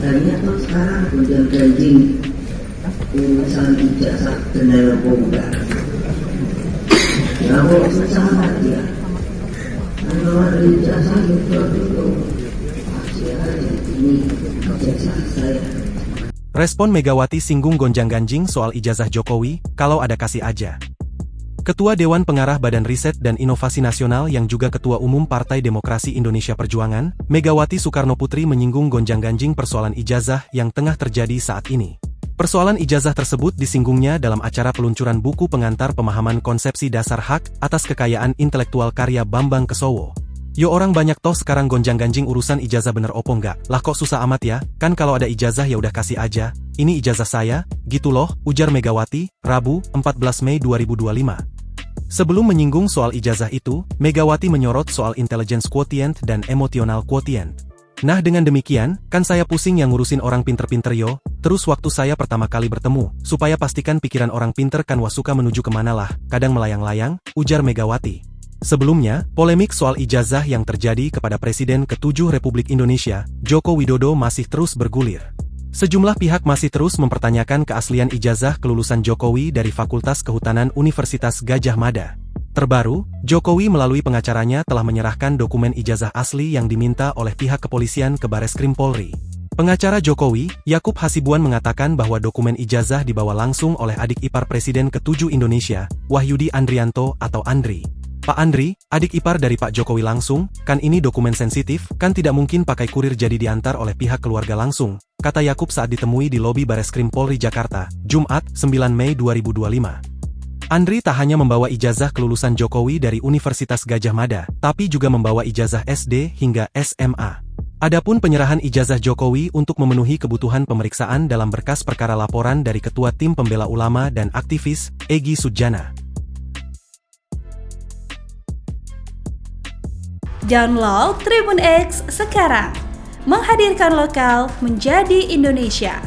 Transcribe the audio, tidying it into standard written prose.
Makanya tuh sekarang gonjang ganjing urusan ijazah dan pemuda. Ya kok susah ya. Kalau ada ijazah itu pasti ada ini ijazah saya. Respon Megawati singgung gonjang-ganjing soal ijazah Jokowi, kalau ada kasih aja. Ketua Dewan Pengarah Badan Riset dan Inovasi Nasional yang juga Ketua Umum Partai Demokrasi Indonesia Perjuangan, Megawati Soekarnoputri menyinggung gonjang-ganjing persoalan ijazah yang tengah terjadi saat ini. Persoalan ijazah tersebut disinggungnya dalam acara peluncuran buku pengantar pemahaman konsepsi dasar hak atas kekayaan intelektual karya Bambang Kesowo. Yo orang banyak toh sekarang gonjang-ganjing urusan ijazah bener opo nggak? Lah kok susah amat ya? Kan kalau ada ijazah ya udah kasih aja. Ini ijazah saya, gitu loh, ujar Megawati, Rabu, 14 Mei 2025. Sebelum menyinggung soal ijazah itu, Megawati menyorot soal intelligence quotient dan emotional quotient. Nah dengan demikian, kan saya pusing yang ngurusin orang pinter-pinter yo, terus waktu saya pertama kali bertemu, supaya pastikan pikiran orang pinter kan wasuka menuju kemana lah, kadang melayang-layang, ujar Megawati. Sebelumnya, polemik soal ijazah yang terjadi kepada Presiden ke-7 Republik Indonesia, Joko Widodo masih terus bergulir. Sejumlah pihak masih terus mempertanyakan keaslian ijazah kelulusan Jokowi dari Fakultas Kehutanan Universitas Gadjah Mada. Terbaru, Jokowi melalui pengacaranya telah menyerahkan dokumen ijazah asli yang diminta oleh pihak kepolisian ke Bareskrim Polri. Pengacara Jokowi, Yakub Hasibuan mengatakan bahwa dokumen ijazah dibawa langsung oleh adik ipar Presiden ke-7 Indonesia, Wahyudi Andrianto atau Andri. Pak Andri, adik ipar dari Pak Jokowi langsung, kan ini dokumen sensitif, kan tidak mungkin pakai kurir jadi diantar oleh pihak keluarga langsung, kata Yakub saat ditemui di lobi Bareskrim Polri Jakarta, Jumat, 9 Mei 2025. Andri tak hanya membawa ijazah kelulusan Jokowi dari Universitas Gadjah Mada, tapi juga membawa ijazah SD hingga SMA. Adapun penyerahan ijazah Jokowi untuk memenuhi kebutuhan pemeriksaan dalam berkas perkara laporan dari Ketua Tim Pembela Ulama dan aktivis, Egy Sujana. Download Tribun X sekarang, menghadirkan lokal menjadi Indonesia.